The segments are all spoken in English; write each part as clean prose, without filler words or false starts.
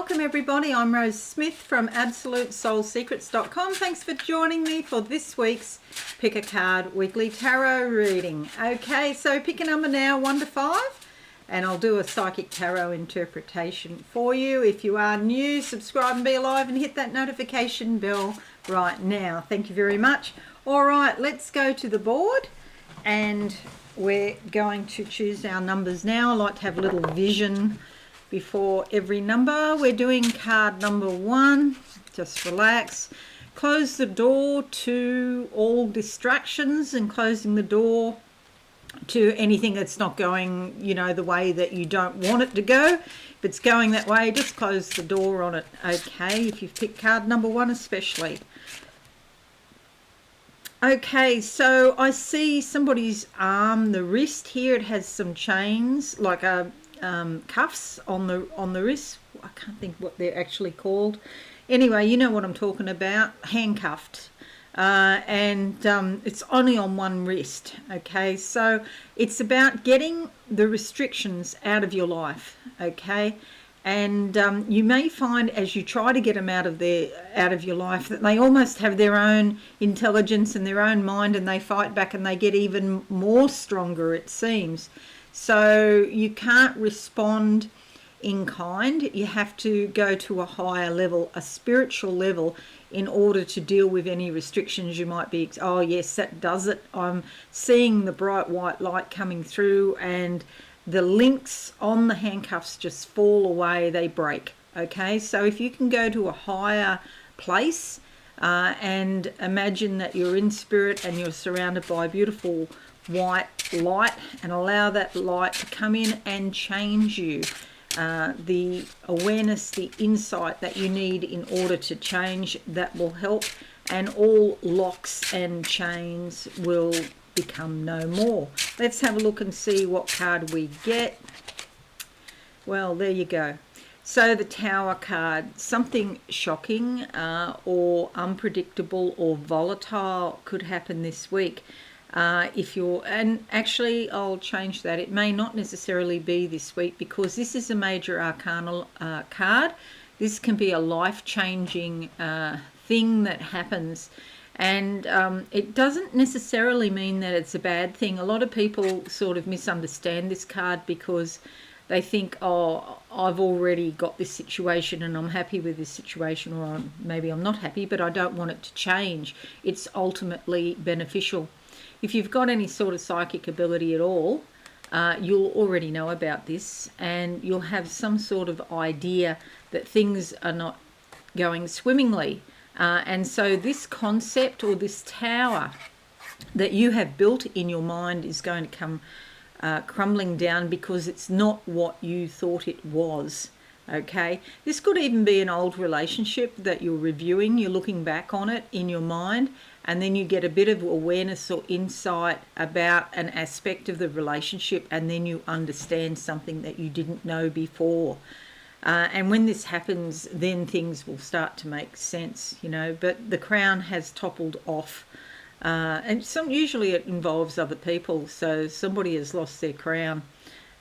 welcome everybody. I'm Rose Smith from AbsoluteSoulSecrets.com. Thanks for joining me for this week's Pick a Card Weekly Tarot reading. Okay, so pick a number now, 1 to 5, and I'll do a psychic tarot interpretation for you. If you are new, subscribe and be alive and hit that notification bell right now. Thank you very much. All right, let's go to the board and we're going to choose our numbers now. I like to have a little vision before every number. We're doing card number 1. Just relax. Close the door to all distractions and closing the door to anything that's not going, the way that you don't want it to go. If it's going that way, just close the door on it, okay? If you've picked card number 1 especially. Okay, so I see somebody's arm, the wrist here, it has some chains, like a cuffs on the wrist. I can't think what they're actually called. Anyway, you know what I'm talking about, handcuffed. And it's only on one wrist, okay? So it's about getting the restrictions out of your life, okay? And you may find as you try to get them out of your life that they almost have their own intelligence and their own mind, and they fight back and they get even more stronger, it seems. So you can't respond in kind. You have to go to a higher level, a spiritual level, in order to deal with any restrictions you might be. Oh yes, that does it. I'm seeing the bright white light coming through and the links on the handcuffs just fall away, they break. Okay, so if you can go to a higher place and imagine that you're in spirit and you're surrounded by beautiful white light and allow that light to come in and change you. The awareness, the insight that you need in order to change, that will help, and all locks and chains will become no more. Let's have a look and see what card we get. Well, there you go. So the Tower card, something shocking or unpredictable or volatile could happen this week. And actually I'll change that. It may not necessarily be this week because this is a major arcana card. This can be a life-changing thing that happens. And it doesn't necessarily mean that it's a bad thing. A lot of people sort of misunderstand this card because they think, oh, I've already got this situation and I'm happy with this situation, or maybe I'm not happy, but I don't want it to change. It's ultimately beneficial. If you've got any sort of psychic ability at all, you'll already know about this, and you'll have some sort of idea that things are not going swimmingly. And so this concept or this tower that you have built in your mind is going to come crumbling down because it's not what you thought it was. Okay, this could even be an old relationship that you're reviewing, you're looking back on it in your mind, and then you get a bit of awareness or insight about an aspect of the relationship, and then you understand something that you didn't know before. And when this happens, then things will start to make sense, but the crown has toppled off. And usually it involves other people, so somebody has lost their crown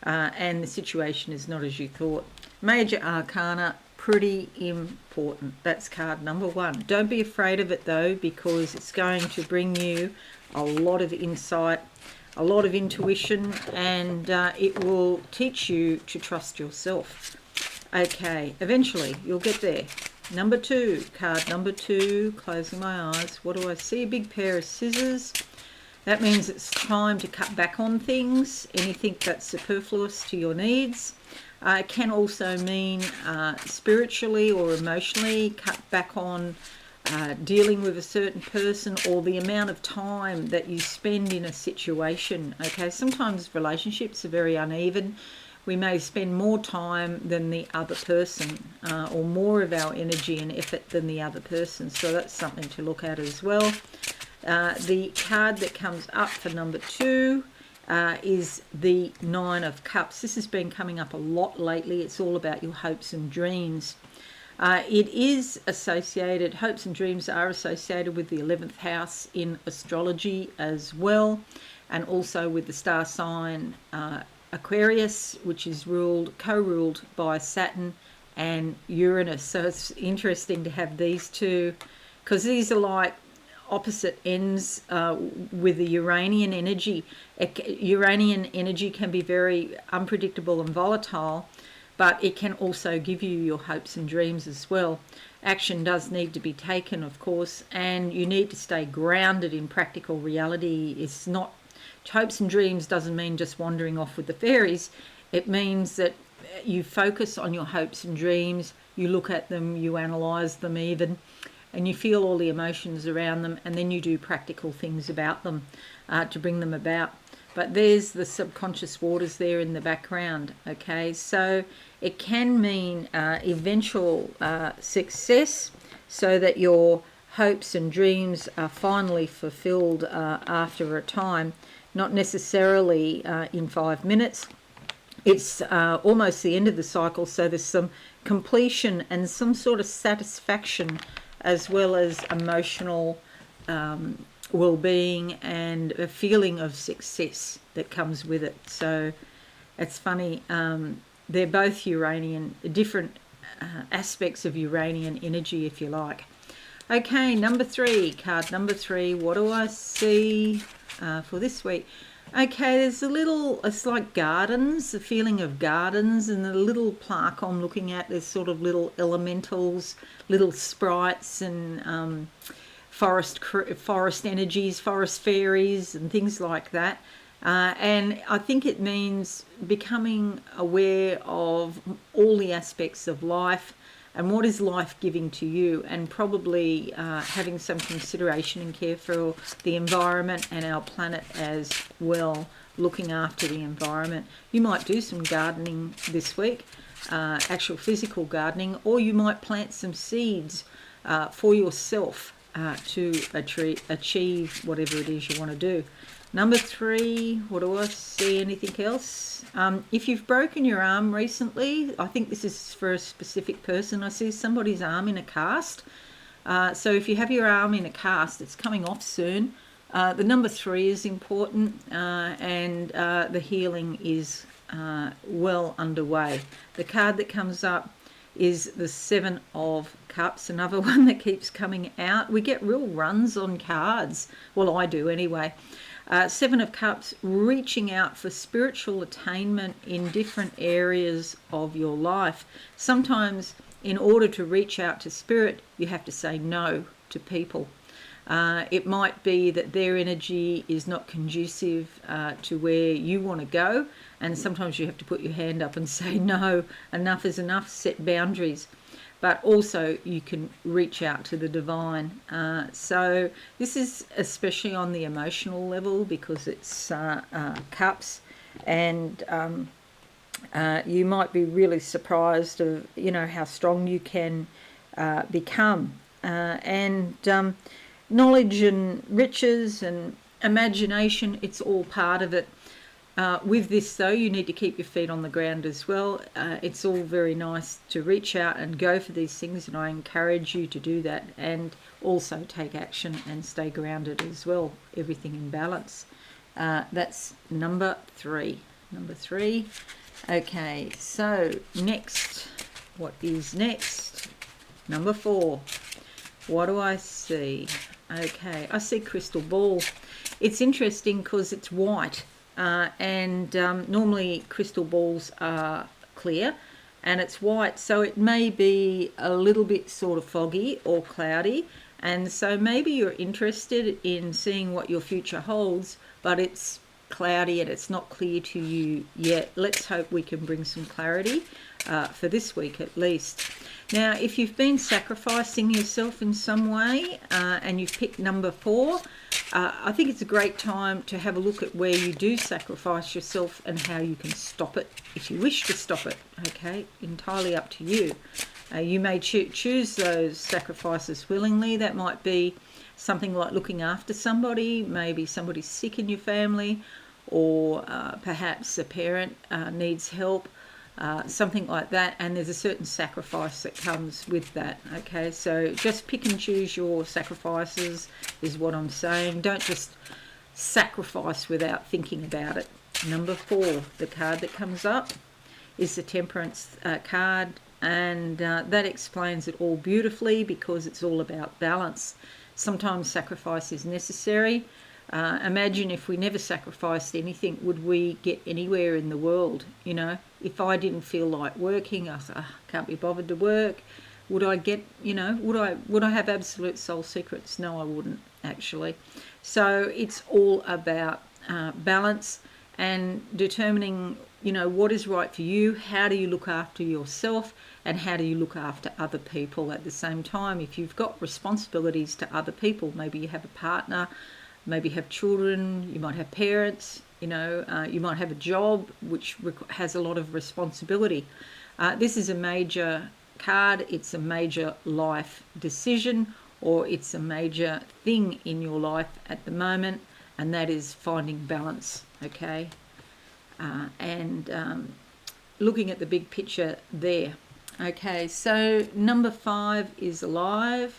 and the situation is not as you thought. Major arcana, pretty important. That's card number 1. Don't be afraid of it though, because it's going to bring you a lot of insight, a lot of intuition, and it will teach you to trust yourself. Okay, eventually you'll get there. Number 2, card number 2, closing my eyes. What do I see? A big pair of scissors. That means it's time to cut back on things, anything that's superfluous to your needs. It can also mean spiritually or emotionally, cut back on dealing with a certain person or the amount of time that you spend in a situation. Okay, sometimes relationships are very uneven. We may spend more time than the other person or more of our energy and effort than the other person. So that's something to look at as well. The card that comes up for number 2 is the 9 of Cups. This has been coming up a lot lately. It's all about your hopes and dreams. It is associated, hopes and dreams are associated with the 11th house in astrology as well, and also with the star sign Aquarius, which is co-ruled by Saturn and Uranus. So it's interesting to have these two, because these are like opposite ends with the Uranian energy. Uranian energy can be very unpredictable and volatile, but it can also give you your hopes and dreams as well. Action does need to be taken, of course, and you need to stay grounded in practical reality. It's not, hopes and dreams doesn't mean just wandering off with the fairies. It means that you focus on your hopes and dreams, you look at them, you analyse them even, and you feel all the emotions around them, and then you do practical things about them to bring them about. But there's the subconscious waters there in the background, okay? So it can mean eventual success, so that your hopes and dreams are finally fulfilled after a time, not necessarily in 5 minutes. It's almost the end of the cycle, so there's some completion and some sort of satisfaction, as well as emotional well-being and a feeling of success that comes with it. So it's funny, they're both Uranian, different aspects of Uranian energy, if you like. Okay, number 3, card number 3, what do I see for this week? Okay, there's a little, it's like gardens, the feeling of gardens, and the little plaque I'm looking at, there's sort of little elementals, little sprites, and forest energies, forest fairies, and things like that. And I think it means becoming aware of all the aspects of life and what is life giving to you, and probably having some consideration and care for the environment and our planet as well, looking after the environment. You might do some gardening this week, actual physical gardening, or you might plant some seeds for yourself to achieve whatever it is you want to do. Number 3, what do I see? Anything else? If you've broken your arm recently, I think this is for a specific person. I see somebody's arm in a cast. So if you have your arm in a cast, it's coming off soon. The number 3 is important, and the healing is well underway. The card that comes up is the 7 of Cups, another one that keeps coming out. We get real runs on cards. Well, I do anyway. 7 of Cups, reaching out for spiritual attainment in different areas of your life. Sometimes in order to reach out to spirit, you have to say no to people. It might be that their energy is not conducive to where you want to go, and sometimes you have to put your hand up and say no, enough is enough, set boundaries. But also you can reach out to the divine. So this is especially on the emotional level, because it's Cups, and you might be really surprised of how strong you can become, and knowledge and riches and imagination, it's all part of it. With this, though, you need to keep your feet on the ground as well. It's all very nice to reach out and go for these things, and I encourage you to do that, and also take action and stay grounded as well. Everything in balance. That's number 3. Number 3. Okay, so next. What is next? Number 4. What do I see? Okay, I see crystal ball. It's interesting because it's white. And normally crystal balls are clear, and it's white, so it may be a little bit sort of foggy or cloudy, and so maybe you're interested in seeing what your future holds, but it's cloudy and it's not clear to you yet. Let's hope we can bring some clarity for this week at least. Now, if you've been sacrificing yourself in some way and you've picked number 4, I think it's a great time to have a look at where you do sacrifice yourself and how you can stop it, if you wish to stop it. Okay, entirely up to you. You may choose those sacrifices willingly. That might be something like looking after somebody, maybe somebody's sick in your family, or perhaps a parent needs help. Something like that, and there's a certain sacrifice that comes with that. Okay, so just pick and choose your sacrifices is what I'm saying. Don't just sacrifice without thinking about it. Number 4, the card that comes up is the Temperance card, and that explains it all beautifully, because it's all about balance. Sometimes sacrifice is necessary. Imagine if we never sacrificed anything, would we get anywhere in the world? You know, if I didn't feel like working, I said, can't be bothered to work. Would I get, would I have absolute soul secrets? No, I wouldn't, actually. So it's all about balance and determining, what is right for you. How do you look after yourself, and how do you look after other people at the same time? If you've got responsibilities to other people, maybe you have a partner, maybe you have children, you might have parents, you might have a job which has a lot of responsibility. This is a major card. It's a major life decision, or it's a major thing in your life at the moment, and that is finding balance, okay? And looking at the big picture there. Okay, so number 5 is alive.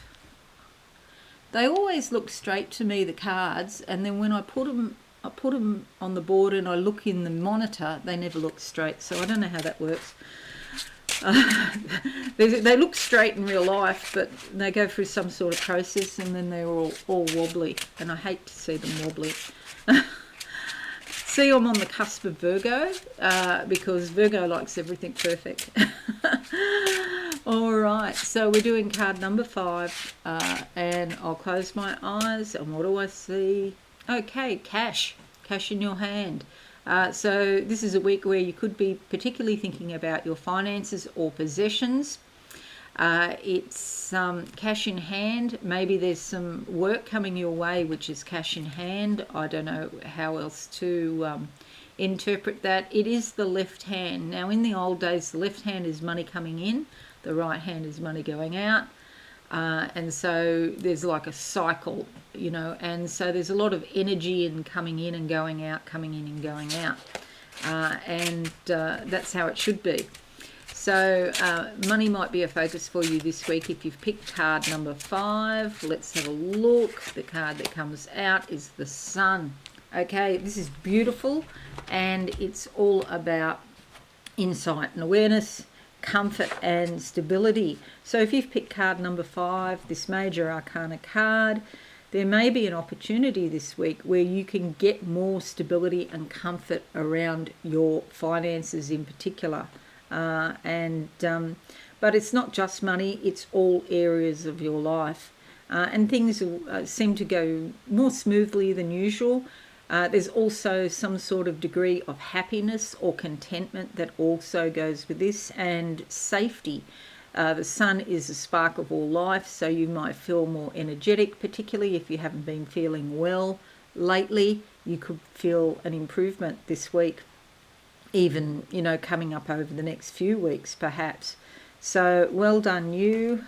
They always look straight to me, the cards, and then when I put them on the board and I look in the monitor, they never look straight. So I don't know how that works. They look straight in real life, but they go through some sort of process, and then they're all wobbly, and I hate to see them wobbly. See, I'm on the cusp of Virgo, because Virgo likes everything perfect. All right, so we're doing card number 5, and I'll close my eyes, and what do I see? Okay, cash in your hand. So this is a week where you could be particularly thinking about your finances or possessions. It's cash in hand. Maybe there's some work coming your way which is cash in hand. I don't know how else to interpret that. It is the left hand. Now, in the old days, the left hand is money coming in, the right hand is money going out. And so there's like a cycle, and so there's a lot of energy in coming in and going out, coming in and going out. And that's how it should be. So money might be a focus for you this week if you've picked card number 5. Let's have a look. The card that comes out is the Sun. Okay, this is beautiful, and it's all about insight and awareness, comfort and stability. So if you've picked card number 5, this major arcana card, there may be an opportunity this week where you can get more stability and comfort around your finances in particular. But it's not just money, it's all areas of your life. And things seem to go more smoothly than usual. There's also some sort of degree of happiness or contentment that also goes with this, and safety. The Sun is a spark of all life, so you might feel more energetic, particularly if you haven't been feeling well lately. You could feel an improvement this week, even, coming up over the next few weeks, perhaps. So well done, you.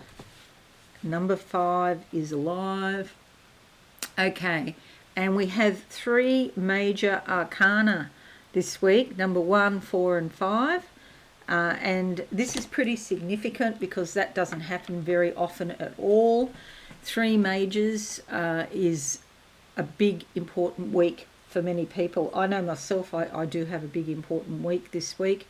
Number 5 is alive. Okay. And we have 3 major arcana this week, number 1, 4 and 5. And this is pretty significant because that doesn't happen very often at all. 3 majors is a big, important week for many people. I know myself, I do have a big, important week this week.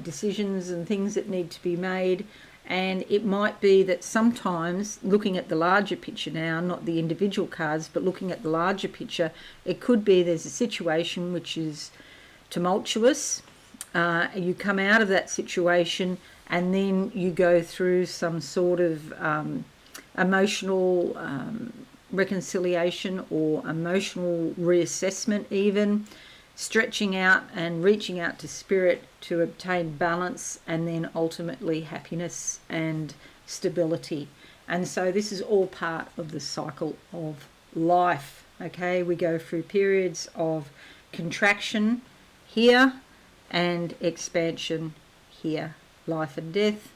Decisions and things that need to be made. And it might be that sometimes, looking at the larger picture now, not the individual cards, but looking at the larger picture, it could be there's a situation which is tumultuous. You come out of that situation, and then you go through some sort of emotional reconciliation or emotional reassessment, even stretching out and reaching out to spirit to obtain balance, and then ultimately happiness and stability. And so this is all part of the cycle of life. Okay, we go through periods of contraction here and expansion here. Life and death,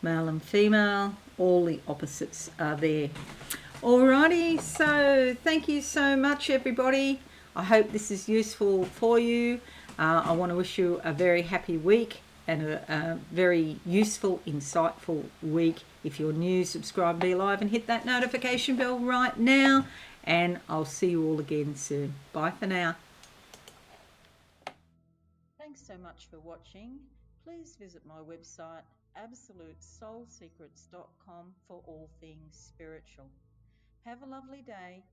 male and female, all the opposites are there. Alrighty, so thank you so much, everybody. I hope this is useful for you. I want to wish you a very happy week and a very useful, insightful week. If you're new, subscribe, be live, and hit that notification bell right now. And I'll see you all again soon. Bye for now. Thanks so much for watching. please visit my website absolutesoulsecrets.com for all things spiritual. Have a lovely day.